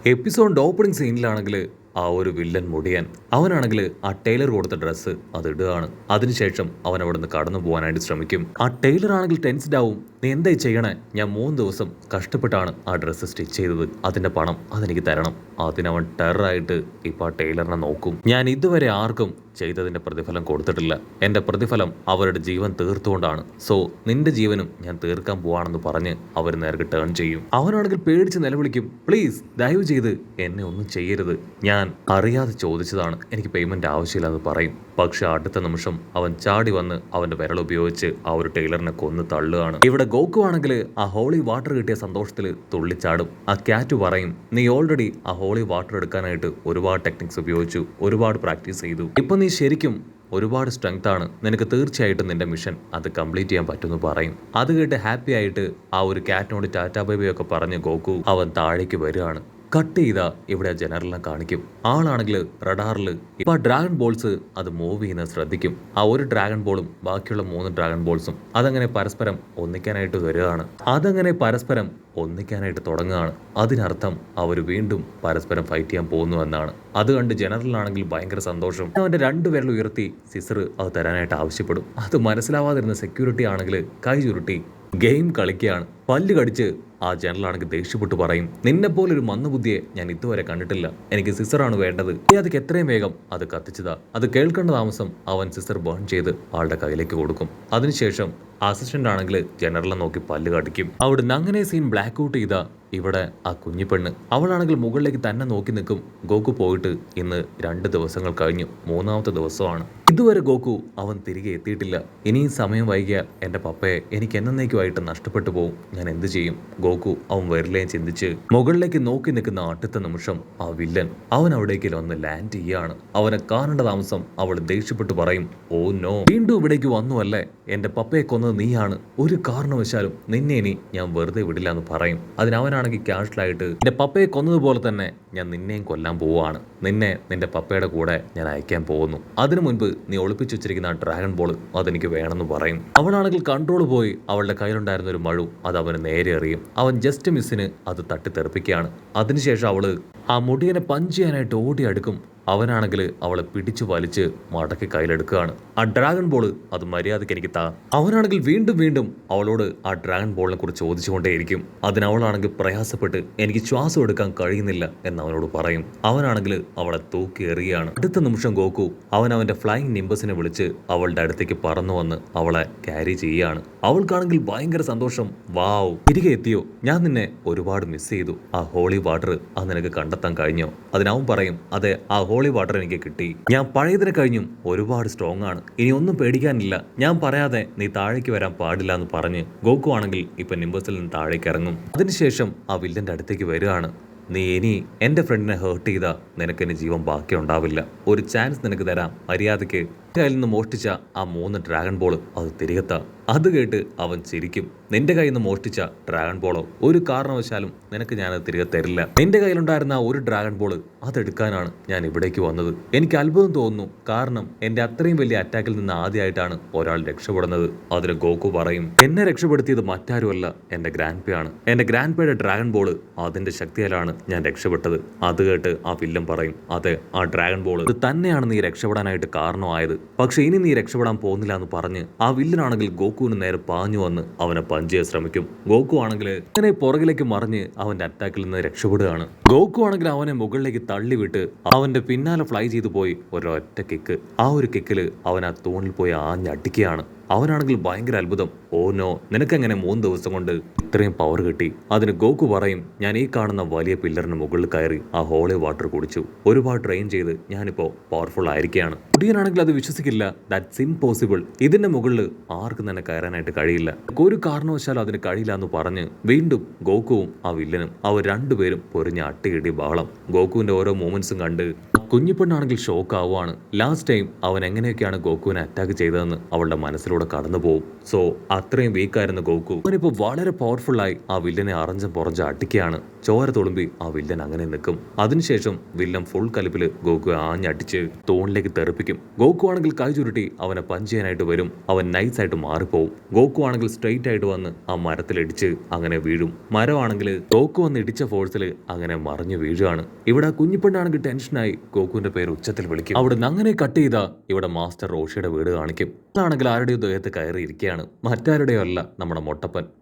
എപ്പിസോഡിന്റെ opening സീനിലാണെങ്കിൽ ആ ഒരു villain Mudiyan അവനാണെങ്കിൽ ആ ടൈലർ കൊടുത്ത ഡ്രസ്സ് അത് ഇടുകയാണ്. അതിനുശേഷം അവൻ അവിടെ നിന്ന് കടന്നു പോകാനായിട്ട് ശ്രമിക്കും. ആ ടൈലർ ആണെങ്കിൽ ടെൻസ്ഡ് ആവും. നീ എന്തായി ചെയ്യണേ? ഞാൻ 3 ദിവസം കഷ്ടപ്പെട്ടാണ് ആ ഡ്രസ്സ് സ്റ്റിച്ച് ചെയ്തത്. അതിന്റെ പണം അതെനിക്ക് തരണം. അതിനവൻ ടെററായിട്ട് ഇപ്പൊ ആ ടൈലറിനെ നോക്കും. ഞാൻ ഇതുവരെ ആർക്കും ചെയ്തതിന്റെ പ്രതിഫലം കൊടുത്തിട്ടില്ല. എന്റെ പ്രതിഫലം അവരുടെ ജീവൻ തീർത്തുകൊണ്ടാണ്. സോ നിന്റെ ജീവനും ഞാൻ തീർക്കാൻ പോവാണെന്ന് പറഞ്ഞ് അവർ നേർക്ക് ടേൺ ചെയ്യും. അവനാണെങ്കിൽ പേടിച്ച് നിലവിളിക്കും, പ്ലീസ് ദയവ് ചെയ്ത് എന്നെ ഒന്നും ചെയ്യരുത്. ഞാൻ അറിയാതെ ചോദിച്ചതാണ്, എനിക്ക് പേയ്മെന്റ് ആവശ്യമില്ലെന്ന് പറയും. പക്ഷെ അടുത്ത നിമിഷം അവൻ ചാടി വന്ന് അവന്റെ വിരൽ ഉപയോഗിച്ച് ആ ഒരു ടൈലറിനെ കൊന്ന് തള്ളുകയാണ്. ഇവിടെ ഗോക്കു ആണെങ്കിൽ ആ ഹോളി വാട്ടർ കിട്ടിയ സന്തോഷത്തിൽ തുള്ളിച്ചാടും. ആ ക്യാറ്റ് പറയും, നീ ഓൾറെഡി ആ ഹോളി വാട്ടർ എടുക്കാനായിട്ട് ഒരുപാട് ടെക്നിക്സ് ഉപയോഗിച്ചു, ഒരുപാട് പ്രാക്ടീസ് ചെയ്തു. ഇപ്പൊ നീ ശരിക്കും ഒരുപാട് സ്ട്രെങ്ത് ആണ്. നിനക്ക് തീർച്ചയായിട്ടും നിന്റെ മിഷൻ അത് കംപ്ലീറ്റ് ചെയ്യാൻ പറ്റുമെന്ന് പറയും. അത് കേട്ട് ഹാപ്പി ആയിട്ട് ആ ഒരു ക്യാറ്റിനോട് ടാറ്റാ ബൈ ബൈ ഒക്കെ പറഞ്ഞ് ഗോക്കു അവൻ താഴേക്ക് വരികയാണ്. കട്ട് ചെയ്താ ഇവിടെ ജനറലിനെ കാണിക്കും. ആളാണെങ്കിൽ റഡാറിൽ ഇപ്പൊ ഡ്രാഗൺ ബോൾസ് അത് മൂവ് ചെയ്യുന്നത് ശ്രദ്ധിക്കും. ആ ഒരു ഡ്രാഗൺ ബോളും ബാക്കിയുള്ള 3 ഡ്രാഗൺ ബോൾസും അതങ്ങനെ പരസ്പരം ഒന്നിക്കാനായിട്ട് വരികയാണ്. അതങ്ങനെ പരസ്പരം ഒന്നിക്കാനായിട്ട് തുടങ്ങുകയാണ്. അതിനർത്ഥം അവർ വീണ്ടും പരസ്പരം ഫൈറ്റ് ചെയ്യാൻ പോകുന്നു എന്നാണ്. അത് കണ്ട് ജനറലിനാണെങ്കിൽ ഭയങ്കര സന്തോഷം. അവന്റെ 2 വിരൽ ഉയർത്തി സിസർ അത് തരാനായിട്ട് ആവശ്യപ്പെടും. അത് മനസ്സിലാവാതിരുന്ന സെക്യൂരിറ്റി ആണെങ്കിൽ കൈ ചുരുട്ടി ഗെയിം കളിക്കുകയാണ്. പല്ല് കടിച്ച് ആ ജനറലാണെങ്കിൽ ദേഷ്യപ്പെട്ട് പറയും, നിന്നെ പോലൊരു മന്ദബുദ്ധിയെ ഞാൻ ഇതുവരെ കണ്ടിട്ടില്ല. എനിക്ക് സിസറാണ് വേണ്ടത്. അതൊക്കെ എത്രയും വേഗം അത് കത്തിച്ചതാ. അത് കേൾക്കേണ്ട താമസം അവൻ സിസർ ബേൺ ചെയ്ത് ആളുടെ കയ്യിലേക്ക് കൊടുക്കും. അതിനുശേഷം അസിസ്റ്റന്റ് ആണെങ്കിൽ ജനറലിനെ നോക്കി പല്ല് കടിക്കും. അവിടുന്ന് അങ്ങനെ സീൻ ബ്ലാക്ക് ഔട്ട് ചെയ്ത ഇവിടെ ആ കുഞ്ഞിപ്പെണ്ണ് അവളാണെങ്കിൽ മുകളിലേക്ക് തന്നെ നോക്കി നിൽക്കും. ഗോക്കു പോയിട്ട് ഇന്ന് 2 ദിവസങ്ങൾ കഴിഞ്ഞു. 3ാമത്തെ ദിവസമാണ്. ഇതുവരെ ഗോക്കു അവൻ തിരികെ എത്തിയിട്ടില്ല. ഇനിയും സമയം വൈകിയ എൻ്റെ പപ്പയെ എനിക്ക് എന്നേക്കുമായിട്ട് നഷ്ടപ്പെട്ടു പോകും. ഞാൻ എന്ത് ചെയ്യും? ഗോക്കു അവൻ വരില്ലേ ചിന്തിച്ച് മുകളിലേക്ക് നോക്കി നിൽക്കുന്ന അടുത്ത നിമിഷം ആ വില്ലൻ അവൻ അവിടേക്ക് വന്ന് ലാൻഡ് ചെയ്യാണ്. അവനെ കാണേണ്ട താമസം അവൾ ദേഷ്യപ്പെട്ട് പറയും, ഓ നോ, വീണ്ടും ഇവിടേക്ക് വന്നു അല്ലേ? എൻ്റെ പപ്പയെ കൊന്നത് നീയാണ്. ഒരു കാരണവശാലും നിന്നെ ഇനി ഞാൻ വെറുതെ വിടില്ല എന്ന് പറയും. അതിനവനാണെങ്കിൽ ക്യാഷ്വലായിട്ട്, എൻ്റെ പപ്പയെ കൊന്നതുപോലെ തന്നെ ഞാൻ നിന്നെയും കൊല്ലാൻ പോവുകയാണ്. നിന്റെ പപ്പയുടെ കൂടെ ഞാൻ അയക്കാൻ പോകുന്നു. അതിനു മുൻപ് നീ ഒളിപ്പിച്ചു വെച്ചിരിക്കുന്ന ആ ഡ്രാഗൺ ബോൾ അതെനിക്ക് വേണമെന്ന് പറയും. അവനാണെങ്കിൽ കൺട്രോൾ പോയി അവളുടെ കയ്യിലുണ്ടായിരുന്ന ഒരു മഴു അത് അവന് നേരെ എറിയും. അവൻ ജസ്റ്റ് മിസ്സിന് അത് തട്ടിത്തെറിപ്പിക്കുകയാണ്. അതിനുശേഷം അവള് ആ മുടിയനെ പഞ്ച് ചെയ്യാനായിട്ട് ഓടി അടുക്കും. അവനാണെങ്കിൽ അവളെ പിടിച്ചു വലിച്ച് മടക്കി കയ്യിലെടുക്കുകയാണ്. ആ ഡ്രാഗൺ ബോൾ അത് മര്യാദയ്ക്ക് എനിക്ക് താ. അവനാണെങ്കിൽ വീണ്ടും അവളോട് ആ ഡ്രാഗൺ ബോളിനെ കുറിച്ച് ചോദിച്ചുകൊണ്ടേയിരിക്കും. അതിനവളാണെങ്കിൽ പ്രയാസപ്പെട്ട് എനിക്ക് ശ്വാസം എടുക്കാൻ കഴിയുന്നില്ല എന്ന് അവനോട് പറയും. അവനാണെങ്കിൽ അവളെ തൂക്കി എറിയുകയാണ്. അടുത്ത നിമിഷം ഗോക്കു അവന്റെ ഫ്ലൈയിങ് നിംബസിനെ വിളിച്ച് അവളുടെ അടുത്തേക്ക് പറന്നു വന്ന് അവളെ ക്യാരി ചെയ്യുകയാണ്. അവൾക്കാണെങ്കിൽ ഭയങ്കര സന്തോഷം. വാവ്, തിരികെ എത്തിയോ? ഞാൻ നിന്നെ ഒരുപാട് മിസ് ചെയ്തു. ആ ഹോളി വാട്ടർ അത് നിനക്ക് കണ്ടെത്താൻ കഴിഞ്ഞോ? അതിനവൻ പറയും, അതെ, ആ ഹോളി വാട്ടർ എനിക്ക് കിട്ടി. ഞാൻ പഴയതിനെ കഴിഞ്ഞും ഒരുപാട് സ്ട്രോങ് ആണ്. ഇനി ഒന്നും പേടിക്കാനില്ല. ഞാൻ പറയാതെ നീ താഴേക്ക് വരാൻ പാടില്ല എന്ന് പറഞ്ഞ് ഗോക്കു ആണെങ്കിൽ ഇപ്പൊ നിംബസിൽ നിന്ന് താഴേക്ക് ഇറങ്ങും. അതിനുശേഷം ആ വില്ലന്റെ അടുത്തേക്ക് വരികയാണ്. നീ ഇനി എൻ്റെ ഫ്രണ്ടിനെ ഹേർട്ട് ചെയ്താൽ നിനക്ക് ഇനി ജീവൻ ബാക്കി ഉണ്ടാവില്ല. ഒരു ചാൻസ് നിനക്ക് തരാം. മര്യാദയ്ക്ക് കയ്യിൽ നിന്ന് മോഷ്ടിച്ച ആ 3 ഡ്രാഗൺ ബോൾ അത് തിരികെത്താ. അത് കേട്ട് അവൻ ചിരിക്കും. നിന്റെ കയ്യിൽ നിന്ന് മോഷ്ടിച്ച ഡ്രാഗൺ ബോളോ ഒരു കാരണവശാലും നിനക്ക് ഞാനത് തിരികെ തരില്ല. നിന്റെ കയ്യിലുണ്ടായിരുന്ന ആ ഒരു ഡ്രാഗൺ ബോൾ അതെടുക്കാനാണ് ഞാൻ ഇവിടേക്ക് വന്നത്. എനിക്ക് അത്ഭുതം തോന്നുന്നു. കാരണം എൻ്റെ അത്രയും വലിയ അറ്റാക്കിൽ നിന്ന് ആദ്യമായിട്ടാണ് ഒരാൾ രക്ഷപ്പെടുന്നത്. അതിന് ഗോക്കു പറയും, എന്നെ രക്ഷപ്പെടുത്തിയത് മറ്റാരുമല്ല, എൻ്റെ ഗ്രാൻഡ് പേ ആണ്. എൻ്റെ ഗ്രാൻഡ് പേയുടെ ഡ്രാഗൺ ബോൾ അതിന്റെ ശക്തിയാലാണ് ഞാൻ രക്ഷപ്പെട്ടത്. അത് കേട്ട് ആ വില്ലൻ പറയും, അതെ, ആ ഡ്രാഗൺ ബോൾ ഇത് തന്നെയാണ് നീ രക്ഷപ്പെടാനായിട്ട് കാരണമായത്. പക്ഷെ ഇനി നീ രക്ഷപ്പെടാൻ പോകുന്നില്ല എന്ന് പറഞ്ഞ് ആ വില്ലനാണെങ്കിൽ ഗോക്കുവിന് നേരെ പാഞ്ഞു വന്ന് അവനെ പഞ്ച് ചെയ്യാൻ ശ്രമിക്കും. ഗോക്കു ആണെങ്കിൽ അങ്ങനെ പുറകിലേക്ക് മറിഞ്ഞ് അവന്റെ അറ്റാക്കിൽ നിന്ന് രക്ഷപ്പെടുകയാണ്. ഗോക്കു ആണെങ്കിൽ അവനെ മുകളിലേക്ക് തള്ളിവിട്ട് അവന്റെ പിന്നാലെ ഫ്ലൈ ചെയ്തു പോയി ഒരൊറ്റ കിക്ക്. ആ ഒരു കിക്കില് അവൻ ആ തൂണിൽ പോയി ആഞ്ഞടിക്കുകയാണ്. അവനാണെങ്കിൽ ഭയങ്കര അത്ഭുതം. ഓ നോ, നിനക്കെങ്ങനെ 3 ദിവസം കൊണ്ട് ഇത്രയും പവർ കിട്ടി? അതിന് ഗോക്കു പറയും, ഞാൻ ഈ കാണുന്ന വലിയ പില്ലറിന് മുകളിൽ കയറി ആ ഹോളി വാട്ടർ കുടിച്ചു. ഒരുപാട് ട്രെയിൻ ചെയ്ത് ഞാനിപ്പോ പവർഫുൾ ആയിരിക്കുകയാണ്. കുടിയനാണെങ്കിൽ അത് വിശ്വസിക്കില്ല. That's impossible. ഇതിന്റെ മുകളിൽ ആർക്കും തന്നെ കയറാനായിട്ട് കഴിയില്ല. ഒരു കാരണവശാലും അതിന് കഴിയില്ല എന്ന് പറഞ്ഞ് വീണ്ടും ഗോക്കുവും ആ വില്ലനും അവർ 2 പേരും പൊരിഞ്ഞ അട്ടിയിടി ബഹളം. ഗോക്കുവിന്റെ ഓരോ മൂമെന്റ്സും കണ്ട് കുഞ്ഞിപ്പെണ്ണാണെങ്കിൽ ഷോക്ക് ആവുകയാണ്. ലാസ്റ്റ് ടൈം അവൻ എങ്ങനെയൊക്കെയാണ് ഗോകുവിനെ അറ്റാക്ക് ചെയ്തതെന്ന് അവളുടെ മനസ്സിലൂടെ കടന്നു പോകും. സോ അത്രയും വീക്കായിരുന്ന ഗോകു അവനിപ്പോൾ വളരെ പവർഫുള്ളായി ആ വില്ലനെ അറഞ്ചം പുറഞ്ച് അടിക്കുകയാണ്. ചോര തുളുമ്പി ആ വില്ലൻ അങ്ങനെ നിൽക്കും. അതിനുശേഷം വില്ലൻ ഫുൾ കലിപ്പില് ഗോകു ആഞ്ഞടിച്ച് തൂണിലേക്ക് തെറിപ്പിക്കും. ഗോകു ആണെങ്കിൽ കൈ ചുരുട്ടി അവനെ പഞ്ച് ചെയ്യാനായിട്ട് വരും. അവൻ നൈസായിട്ട് മാറിപ്പോവും. ഗോകു ആണെങ്കിൽ സ്ട്രെയിറ്റ് ആയിട്ട് വന്ന് ആ മരത്തിലിടിച്ച് അങ്ങനെ വീഴും. മരമാണെങ്കിൽ ഗോകു വന്ന് ഇടിച്ച ഫോഴ്സിൽ അങ്ങനെ മറിഞ്ഞു വീഴുകയാണ്. ഇവിടെ കുഞ്ഞിപ്പെണ്ണാണെങ്കിൽ ടെൻഷനായി ഗോകുവിന്റെ പേര് ഉച്ചത്തിൽ വിളിക്കും. അവിടെ നിന്ന് അങ്ങനെ കട്ട് ചെയ്താ ഇവിടെ മാസ്റ്റർ റോഷിയുടെ വീട് കാണിക്കും. ആണെങ്കിൽ ആരുടെയോ ദേഹത്ത് കയറി ഇരിക്കുകയാണ്. മറ്റാരുടെയോ അല്ല, നമ്മുടെ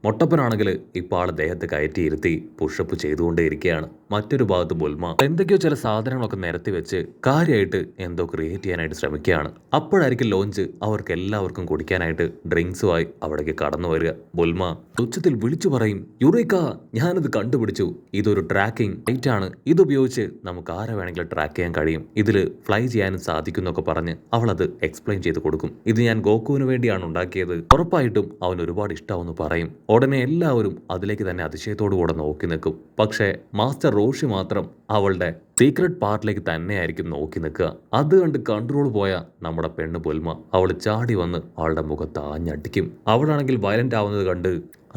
മൊട്ടപ്പനാണെങ്കിൽ ഇപ്പോൾ ആളെ ദേഹത്ത് കയറ്റിയിരുത്തി പുഷപ്പ് ചെയ്തുകൊണ്ടേ ഇരിക്കുകയാണ്. മറ്റൊരു ഭാഗത്ത് ബുൽമ എന്തൊക്കെയോ ചില സാധനങ്ങളൊക്കെ നിരത്തി വെച്ച് കാര്യമായിട്ട് എന്തോ ക്രിയേറ്റ് ചെയ്യാനായിട്ട് ശ്രമിക്കുകയാണ്. അപ്പോഴായിരിക്കും ലോഞ്ച് അവർക്ക് എല്ലാവർക്കും കുടിക്കാനായിട്ട് ഡ്രിങ്ക്സുമായി അവിടേക്ക് കടന്നു വരിക. ബുൽമ ഉച്ചത്തിൽ വിളിച്ചു പറയും, യുറേക്ക, ഞാനത് കണ്ടുപിടിച്ചു. ഇതൊരു ട്രാക്കിംഗ് ലൈറ്റ് ആണ്. ഇതുപയോഗിച്ച് നമുക്ക് ആരെ വേണമെങ്കിലും ട്രാക്ക് ചെയ്യാൻ കഴിയും. ഇതിൽ ഫ്ലൈ ചെയ്യാനും സാധിക്കും എന്നൊക്കെ പറഞ്ഞ് അവൾ അത് എക്സ്പ്ലെയിൻ ചെയ്ത് കൊടുക്കും. ഇത് ഞാൻ ഗോകുവിന് വേണ്ടിയാണ് ഉണ്ടാക്കിയത്, ഉറപ്പായിട്ടും അവൻ ഒരുപാട് ഇഷ്ടമാവെന്ന് പറയും. ഉടനെ എല്ലാവരും അതിലേക്ക് തന്നെ അതിശയത്തോടു കൂടെ നോക്കി നിൽക്കും. പക്ഷേ മാസ്റ്റർ റോഷി മാത്രം അവളുടെ സീക്രട്ട് പാർട്ടിലേക്ക് തന്നെയായിരിക്കും നോക്കി നിൽക്കുക. അത് കണ്ട് കൺട്രോൾ പോയ നമ്മുടെ പെണ്ണ് ബുൽമ അവൾ ചാടി വന്ന് അവളുടെ മുഖത്ത് ആഞ്ഞടിക്കും. അവളാണെങ്കിൽ വയലന്റ് ആവുന്നത് കണ്ട്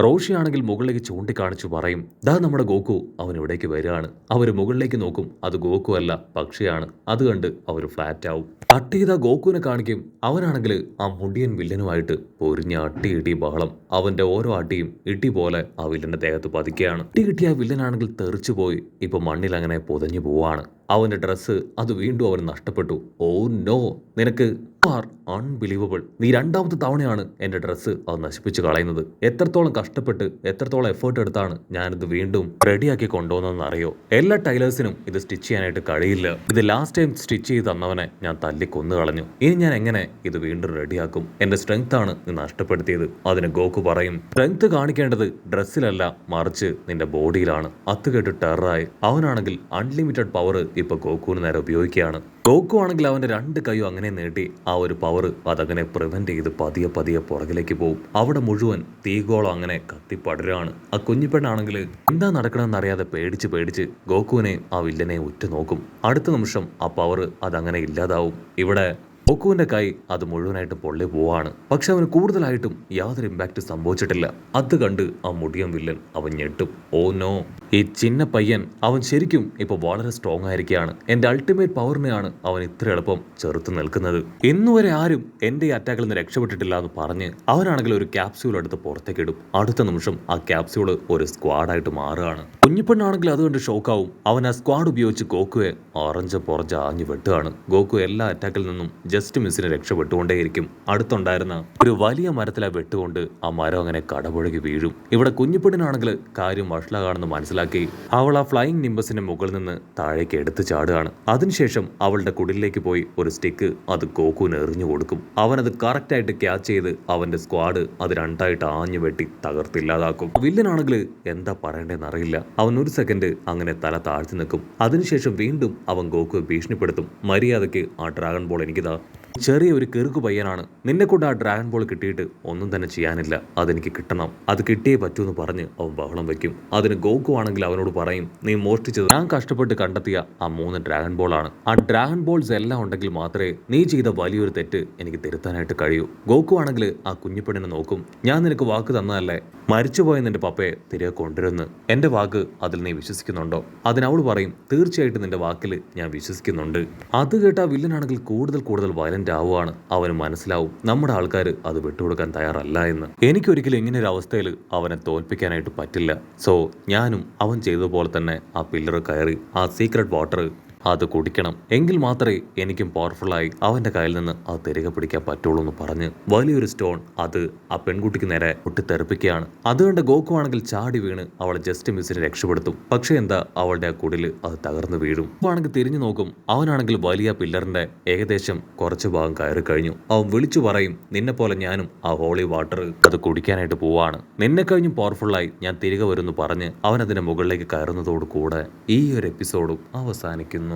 റോഷിയാണെങ്കിൽ മുകളിലേക്ക് ചൂണ്ടിക്കാണിച്ചു പറയും, ദാ നമ്മുടെ ഗോകു അവൻ ഇവിടേക്ക് വരികയാണ്. അവർ മുകളിലേക്ക് നോക്കും. അത് ഗോകു അല്ല, പക്ഷിയാണ്. അത് കണ്ട് അവർ ഫ്ലാറ്റ് ആവും. കട്ട് ചെയ്ത ഗോകുവിനെ കാണിക്കും. അവനാണെങ്കിൽ ആ മുടിയൻ വില്ലനുമായിട്ട് പൊരിഞ്ഞ ഇടി ബഹളം. അവന്റെ ഓരോ അടിയും ഇടി പോലെ ആ വില്ലന്റെ ദേഹത്ത് പതിക്കുകയാണ്. ഇടി കിട്ടിയ വില്ലനാണെങ്കിൽ തെറിച്ചു പോയി ഇപ്പൊ മണ്ണിൽ അങ്ങനെ പൊതഞ്ഞു പോവാണ്. അവന്റെ ഡ്രസ്സ് അത് വീണ്ടും അവന് നഷ്ടപ്പെട്ടു. ഓ നോ, നിനക്ക് അൺബിലീവബിൾ, നീ രണ്ടാമത്തെ തവണയാണ് എന്റെ ഡ്രസ്സ് അത് നശിപ്പിച്ച് കളയുന്നത്. എത്രത്തോളം കഷ്ടപ്പെട്ട് എത്രത്തോളം എഫേർട്ട് എടുത്താണ് ഞാനിത് വീണ്ടും റെഡിയാക്കി കൊണ്ടുപോകുന്നതെന്ന് അറിയോ? എല്ലാ ടൈലേഴ്സിനും ഇത് സ്റ്റിച്ച് ചെയ്യാനായിട്ട് കഴിയില്ല. ഇത് ലാസ്റ്റ് ടൈം സ്റ്റിച്ച് ചെയ്ത് തന്നവനെ ഞാൻ തല്ലി കൊന്നു കളഞ്ഞു. ഇനി ഞാൻ എങ്ങനെ ഇത് വീണ്ടും റെഡിയാക്കും? എന്റെ സ്ട്രെങ്ത് ആണ് നീ നഷ്ടപ്പെടുത്തിയത്. അതിന് ഗോകു പറയും, സ്ട്രെങ്ത് കാണിക്കേണ്ടത് ഡ്രസ്സിലല്ല, മറിച്ച് നിന്റെ ബോഡിയിലാണ്. അത് കേട്ട് ടെററായി അവനാണെങ്കിൽ അൺലിമിറ്റഡ് പവർ ഇപ്പൊ ഗോകുവിന് നേരെ ഉപയോഗിക്കുകയാണ്. ഗോകു ആണെങ്കിൽ അവന്റെ രണ്ട് കൈയും അങ്ങനെ നീട്ടി ആ ഒരു പവർ അതങ്ങനെ പ്രിവെന്റ് ചെയ്ത് പതിയെ പതിയെ പുറകിലേക്ക് പോകും. അവിടെ മുഴുവൻ തീഗോളം അങ്ങനെ കത്തിപ്പടരാണ്. ആ കുഞ്ഞിപ്പെണ്ണാണെങ്കിൽ എന്താ നടക്കണമെന്ന് അറിയാതെ പേടിച്ച് ഗോകുവിനെ ആ വില്ലനെ ഉറ്റുനോക്കും. അടുത്ത നിമിഷം ആ പവർ അതങ്ങനെ ഇല്ലാതാവും. ഇവിടെ ഗോകുവിന്റെ കൈ അത് മുഴുവനായിട്ട് പൊള്ളി പോവാണ്. പക്ഷെ അവന് കൂടുതലായിട്ടും യാതൊരു ഇമ്പാക്ട് സംഭവിച്ചിട്ടില്ല. അത് കണ്ട് ആ മുടിയൻ വില്ലൻ അവൻ ഞെട്ടും. ഓ നോ, ഈ ചിന്ന പയ്യൻ അവൻ ശരിക്കും ഇപ്പൊ വളരെ സ്ട്രോങ് ആയിരിക്കുകയാണ്. എന്റെ അൾട്ടിമേറ്റ് പവറിനെയാണ് അവൻ ഇത്ര എളുപ്പം ചെറുത്ത് നിൽക്കുന്നത്. ഇന്നുവരെ ആരും എന്റെ ഈ അറ്റാക്കിൽ നിന്ന് രക്ഷപ്പെട്ടിട്ടില്ല എന്ന് പറഞ്ഞ് അവനാണെങ്കിൽ ഒരു ക്യാപ്സ്യൂൾ എടുത്ത് പുറത്തേക്ക് ഇടും. അടുത്ത നിമിഷം ആ ക്യാപ്സ്യൂള് ഒരു സ്ക്വാഡായിട്ട് മാറുകയാണ്. കുഞ്ഞിപ്പെണ്ണാണെങ്കിൽ അതുകൊണ്ട് ഷോക്കാവും. അവൻ ആ സ്ക്വാഡ് ഉപയോഗിച്ച് ഗോകുവെ പുറഞ്ച് ആഞ്ഞു വെട്ടുകയാണ്. ഗോകു എല്ലാ അറ്റാക്കിൽ നിന്നും ജസ്റ്റ് മിസ്സിന് രക്ഷപ്പെട്ടുകൊണ്ടേയിരിക്കും. അടുത്തുണ്ടായിരുന്ന ഒരു വലിയ മരത്തിലെ വെട്ടുകൊണ്ട് ആ മരം അങ്ങനെ കടപുഴകി വീഴും. ഇവിടെ കുഞ്ഞിപ്പെണ്ണിനാണെങ്കിൽ കാര്യം വഷളാണെന്ന് മനസ്സിലാക്കി അവൾ ആ ഫ്ലൈയിങ് നിംബസിന്റെ മുകളിൽ നിന്ന് താഴേക്ക് എടുത്തു ചാടുകയാണ്. അതിനുശേഷം അവളുടെ കുടിലേക്ക് പോയി ഒരു സ്റ്റിക്ക് അത് ഗോകുവിന് എറിഞ്ഞു കൊടുക്കും. അവനത് കറക്റ്റായിട്ട് ക്യാച്ച് ചെയ്ത് അവന്റെ സ്ക്വാഡ് അത് രണ്ടായിട്ട് ആഞ്ഞു വെട്ടി തകർത്തില്ലാതാക്കും. വില്ലനാണെങ്കിൽ എന്താ പറയണ്ടേന്ന് അറിയില്ല. അവൻ ഒരു സെക്കൻഡ് അങ്ങനെ തല താഴ്ത്തി നിൽക്കും. അതിനുശേഷം വീണ്ടും അവൻ ഗോകുവെ ഭീഷണിപ്പെടുത്തും. മര്യാദയ്ക്ക് ആ ഡ്രാഗൺ ബോൾ എനിക്കിതാ, ചെറിയ ഒരു കെറുക്ക് പയ്യനാണ്, നിന്നെ കൊണ്ട് ആ ഡ്രാഗൺ ബോൾ കിട്ടിയിട്ട് ഒന്നും തന്നെ ചെയ്യാനില്ല, അതെനിക്ക് കിട്ടണം, അത് കിട്ടിയേ പറ്റൂ എന്ന് പറഞ്ഞ് അവൻ ബഹളം വയ്ക്കും. അതിന് ഗോകു ആണെങ്കിൽ അവനോട് പറയും, നീ മോഷ്ടിച്ചത് ഞാൻ കഷ്ടപ്പെട്ട് കണ്ടെത്തിയ ആ 3 ഡ്രാഗൺ ബോൾ ആണ്. ആ ഡ്രാഗൺ ബോൾസ് എല്ലാം ഉണ്ടെങ്കിൽ മാത്രമേ നീ ചെയ്ത വലിയൊരു തെറ്റ് എനിക്ക് തിരുത്താനായിട്ട് കഴിയൂ. ഗോകു ആണെങ്കിൽ ആ കുഞ്ഞിപ്പെണ്ണിനെ നോക്കും. ഞാൻ നിനക്ക് വാക്ക് തന്നതല്ലേ മരിച്ചുപോയ നിന്റെ പപ്പയെ തിരികെ കൊണ്ടുവരുന്ന്. എന്റെ വാക്ക് അതിൽ നീ വിശ്വസിക്കുന്നുണ്ടോ? അതിനവൾ പറയും, തീർച്ചയായിട്ടും നിന്റെ വാക്കിൽ ഞാൻ വിശ്വസിക്കുന്നുണ്ട്. അത് കേട്ട വില്ലനാണെങ്കിൽ കൂടുതൽ വയലന്റ് ആവുകയാണ്. അവന് മനസ്സിലാവും നമ്മുടെ ആൾക്കാർ അത് വിട്ടുകൊടുക്കാൻ തയ്യാറല്ല എന്ന്. എനിക്കൊരിക്കലും ഇങ്ങനെ ഒരു അവസ്ഥയിൽ അവനെ തോൽപ്പിക്കാനായിട്ട് പറ്റില്ല. സോ ഞാനും അവൻ ചെയ്തതുപോലെ തന്നെ ആ പില്ലർ കയറി ആ സീക്രട്ട് വാട്ടർ അത് കുടിക്കണം. എങ്കിൽ മാത്രമേ എനിക്കും പവർഫുള്ളായി അവന്റെ കയ്യിൽ നിന്ന് അത് തിരികെ പിടിക്കാൻ പറ്റുള്ളൂ എന്ന് പറഞ്ഞ് വലിയൊരു സ്റ്റോൺ അത് ആ പെൺകുട്ടിക്ക് നേരെ പൊട്ടിത്തെറിപ്പിക്കുകയാണ്. അതുകൊണ്ട് ഗോകു ആണെങ്കിൽ ചാടി വീണ് അവളെ ജസ്റ്റ് മിസ്സിനെ രക്ഷപ്പെടുത്തും. പക്ഷേ എന്താ, അവളുടെ ആ കുടില് അത് തകർന്നു വീഴും. ആണെങ്കിൽ തിരിഞ്ഞു നോക്കും. അവനാണെങ്കിൽ വലിയ പില്ലറിന്റെ ഏകദേശം കുറച്ച് ഭാഗം കയറി കഴിഞ്ഞു. അവൻ വിളിച്ചു പറയും, നിന്നെ പോലെ ഞാനും ആ ഹോളി വാട്ടർ അത് കുടിക്കാനായിട്ട് പോവാണ്. നിന്നെ കഴിഞ്ഞും പവർഫുള്ളായി ഞാൻ തിരികെ വരുമെന്ന് പറഞ്ഞ് അവൻ അതിന്റെ മുകളിലേക്ക് കയറുന്നതോടു കൂടെ ഈ ഒരു എപ്പിസോഡും അവസാനിക്കുന്നു.